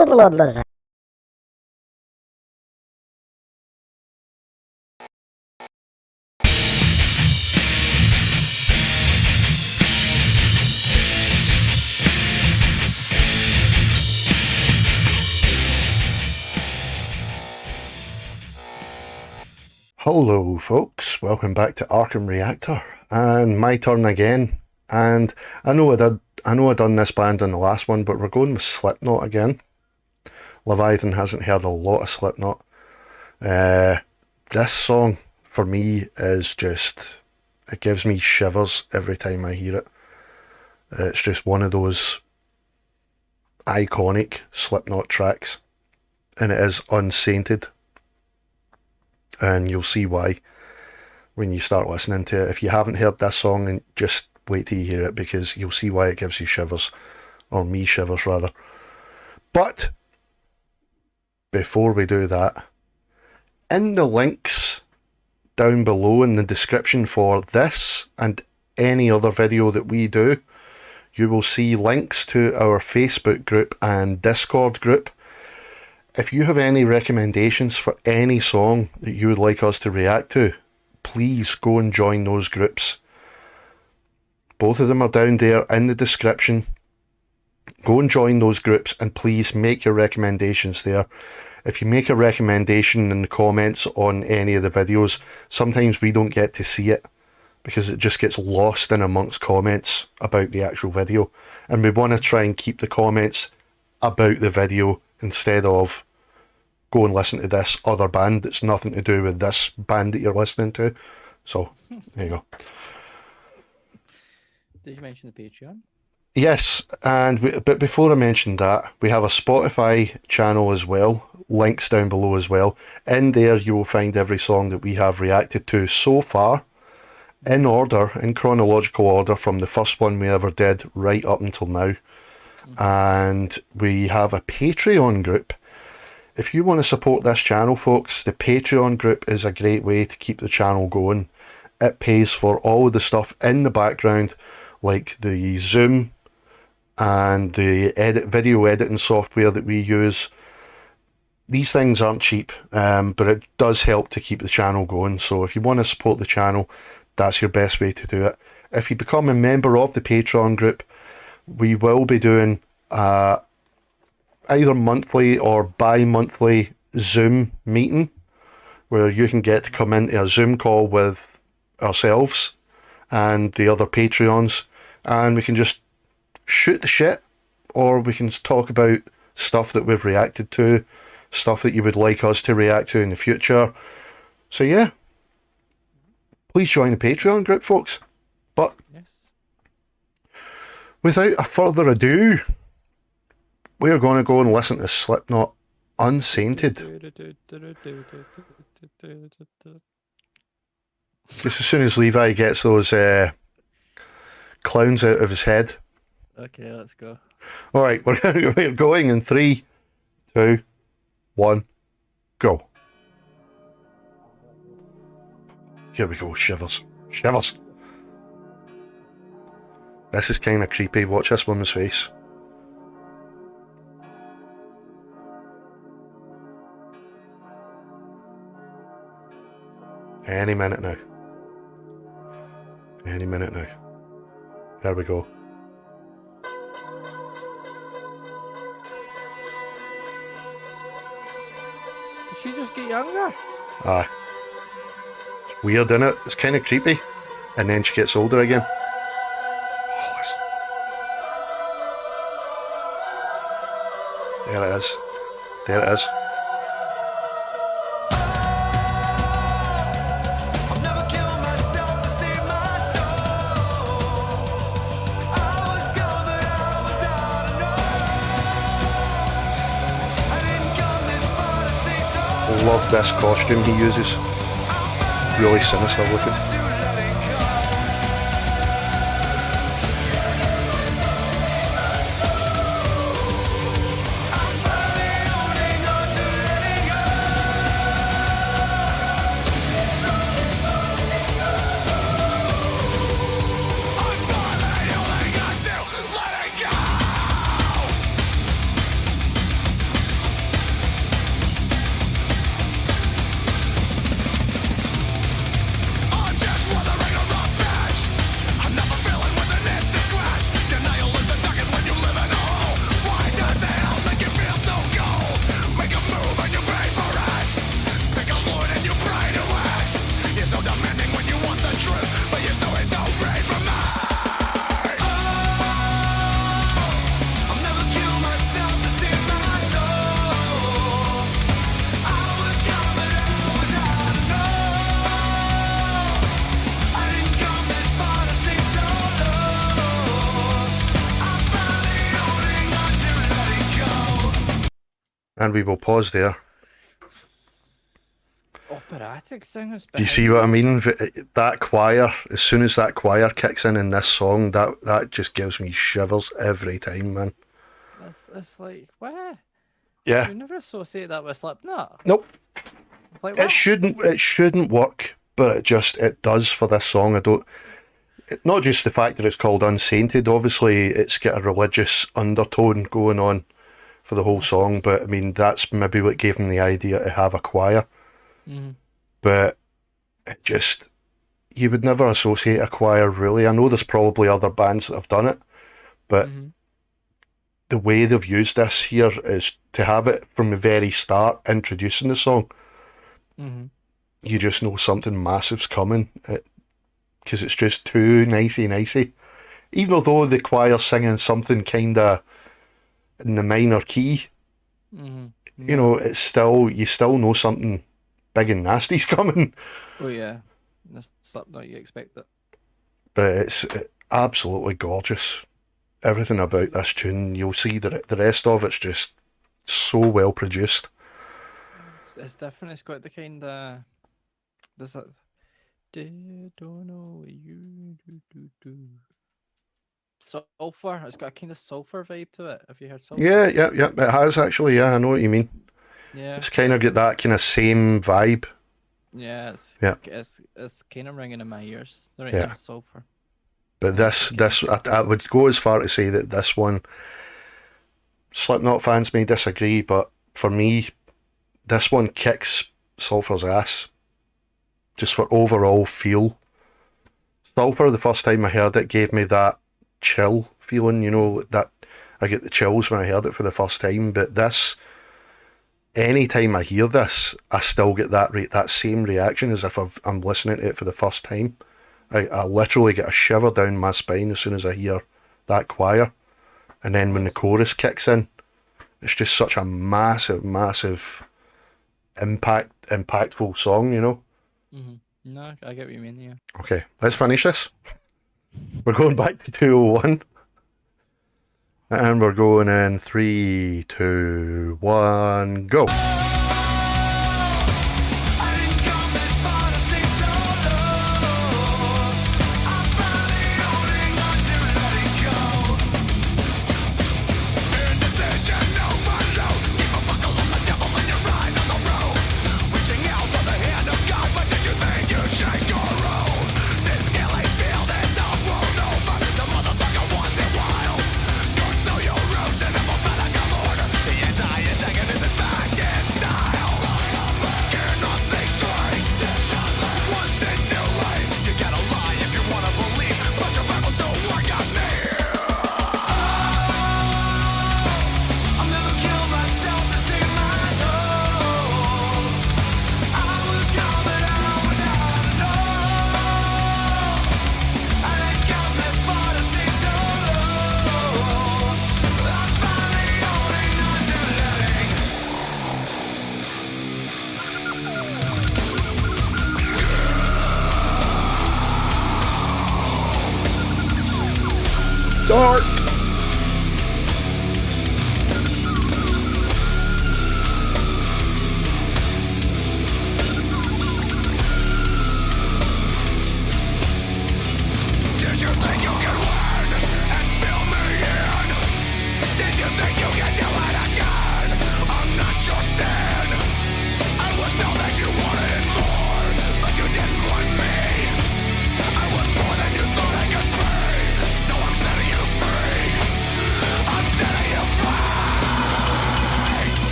Hello folks, welcome back to Arkham Reactor, and my turn again. And I know I done this band on the last one, but we're going with Slipknot again. Leviathan hasn't heard a lot of Slipknot. This song for me is just, it gives me shivers every time I hear it. It's just one of those iconic Slipknot tracks, and it is Unsainted. And you'll see why when you start listening to it. If you haven't heard this song, and just wait till you hear it, because you'll see why it gives you shivers, or me shivers rather. But before we do that, in the links down below in the description for this and any other video that we do, you will see links to our Facebook group and Discord group. If you have any recommendations for any song that you would like us to react to, please go and join those groups. Both of them are down there in the description. Go and join those groups, and please make your recommendations there. If you make a recommendation in the comments on any of the videos, sometimes we don't get to see it because it just gets lost in amongst comments about the actual video. And we want to try and keep the comments about the video instead of go and listen to this other band that's nothing to do with this band that you're listening to. So, there you go. Did you mention the Patreon? Yes, but before I mention that, we have a Spotify channel as well, links down below as well. In there you will find every song that we have reacted to so far, in order, in chronological order, from the first one we ever did right up until now. And we have a Patreon group. If you want to support this channel, folks, the Patreon group is a great way to keep the channel going. It pays for all of the stuff in the background, like the Zoom and the video editing software that we use. These things aren't cheap, but it does help to keep the channel going. So if you want to support the channel, that's your best way to do it. If you become a member of the Patreon group, we will be doing either monthly or bi-monthly Zoom meeting where you can get to come into a Zoom call with ourselves and the other Patreons, and we can just shoot the shit, or we can talk about stuff that we've reacted to, stuff that you would like us to react to in the future. So yeah, please join the Patreon group, folks. But Yes. without a further ado, we're going to go and listen to Slipknot Unsainted. Just as soon as Levi gets those clowns out of his head. Okay, let's go. Alright, we're going in 3, 2, 1, go. Here we go, shivers. Shivers. This is kind of creepy. Watch this woman's face. Any minute now. Any minute now. There we go. Did she just get younger? Aye. It's weird, isn't it? It's kind of creepy. And then she gets older again. There it is. There it is. Love this costume he uses. Really sinister looking. And we will pause there. Operatic singers. Do you see what I mean? That choir, as soon as that choir kicks in this song, that just gives me shivers every time, man. It's like, what? Yeah. You never associate that with Slipknot. Nope. It's like, It what? shouldn't work, but it does for this song. Not just the fact that it's called Unsainted, obviously it's got a religious undertone going on for the whole song, but I mean, that's maybe what gave them the idea to have a choir. Mm-hmm. But it just, you would never associate a choir, really. I know there's probably other bands that have done it, but the way they've used this here is to have it from the very start, introducing the song. You just know something massive's coming, because it's just too nicey. Even though the choir's singing something kind of in the minor key, you know, you still know something big and nasty's coming. Oh yeah, that's Slipknot. You expect it. But it's absolutely gorgeous. Everything about this tune, you'll see that the rest of it's just so well produced. It's different. It's got the kind of there's a don't know what you do. Sulfur. It's got a kind of sulfur vibe to it. Have you heard sulfur? Yeah. It has actually. Yeah, I know what you mean. Yeah. It's kind of got that kind of same vibe. Yeah. It's kind of ringing in my ears. The right sulfur. But this, I would go as far to say that this one, Slipknot fans may disagree, but for me, this one kicks Sulphur's ass. Just for overall feel. Sulphur, the first time I heard it, gave me that chill feeling, you know, that I get the chills when I heard it for the first time. But this, any time I hear this, I still get that same reaction as if I'm listening to it for the first time. I literally get a shiver down my spine as soon as I hear that choir. And then when the chorus kicks in, it's just such a massive impactful song, you know? No, I get what you mean, yeah. Okay, let's finish this. We're going back to 201. And we're going in 3, 2, 1, go.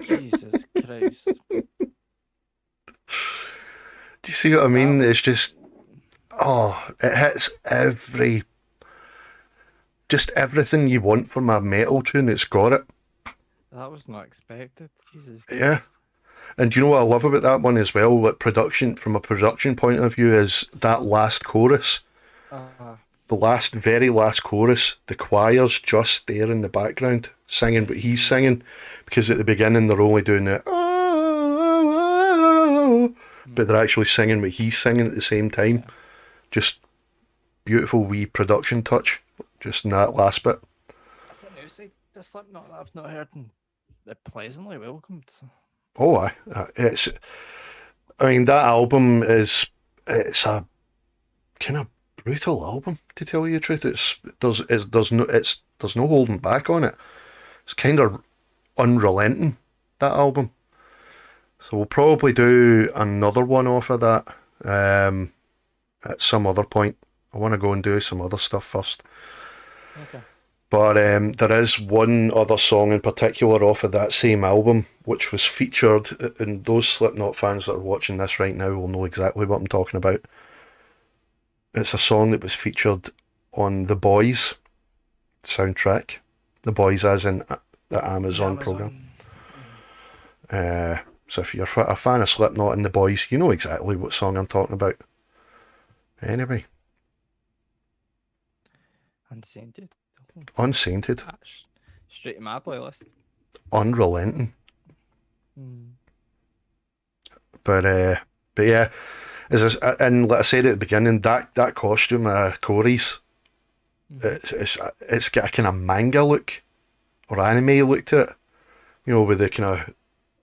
Jesus Christ. Do you see what I That mean? was It's just, oh, it hits just everything you want from a metal tune. It's got it. that was not expected. Jesus Yeah. Christ. And do you know what I love about that one as well? Like production, from a production point of view, is that last chorus. Uh, The very last chorus, the choir's just there in the background singing what he's singing, because at the beginning they're only doing it, oh, but they're actually singing what he's singing at the same time. Just beautiful wee production touch, just in that last bit. That's a new side to Slipknot that I've not heard, and they're pleasantly welcomed. Oh, I mean, that album it's a kind of brutal album, to tell you the truth. There's no holding back on it. It's kind of unrelenting, that album. So we'll probably do another one off of that at some other point. I want to go and do some other stuff first. Okay. But there is one other song in particular off of that same album, which was featured, and those Slipknot fans that are watching this right now will know exactly what I'm talking about. It's a song that was featured on The Boys soundtrack. The Boys as in the Amazon program. So if you're a fan of Slipknot and The Boys, you know exactly what song I'm talking about. Anyway. Unsainted. Unsainted. Straight to my playlist. Unrelenting. Mm. But yeah, and like I said at the beginning, that costume, Corey's, it's got a kind of manga look or anime look to it. You know, with the kind of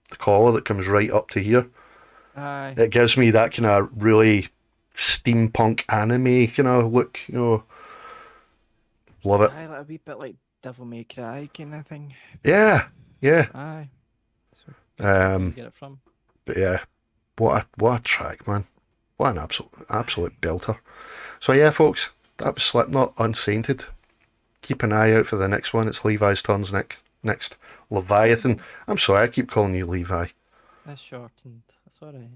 the collar that comes right up to here. Aye. It gives me that kind of really steampunk anime kind of look. You know, love it. Aye, like a wee bit like Devil May Cry kind of thing. Yeah. Aye. So where you get it from? But yeah, what a track, man. What an absolute belter. So yeah, folks, that was Slipknot, Unsainted. Keep an eye out for the next one. It's Levi's turns next. Leviathan. I'm sorry, I keep calling you Levi. That's shortened. That's alright.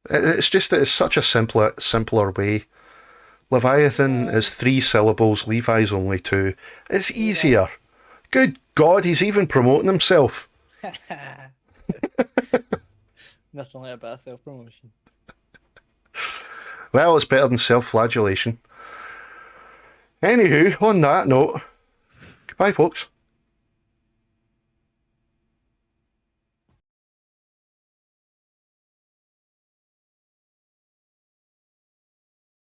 It's just that it's such a simpler way. Leviathan is 3 syllables, Levi's only 2. It's easier. Good God, he's even promoting himself. Nothing like a bit of self-promotion. Well, it's better than self-flagellation. Anywho, on that note, goodbye, folks.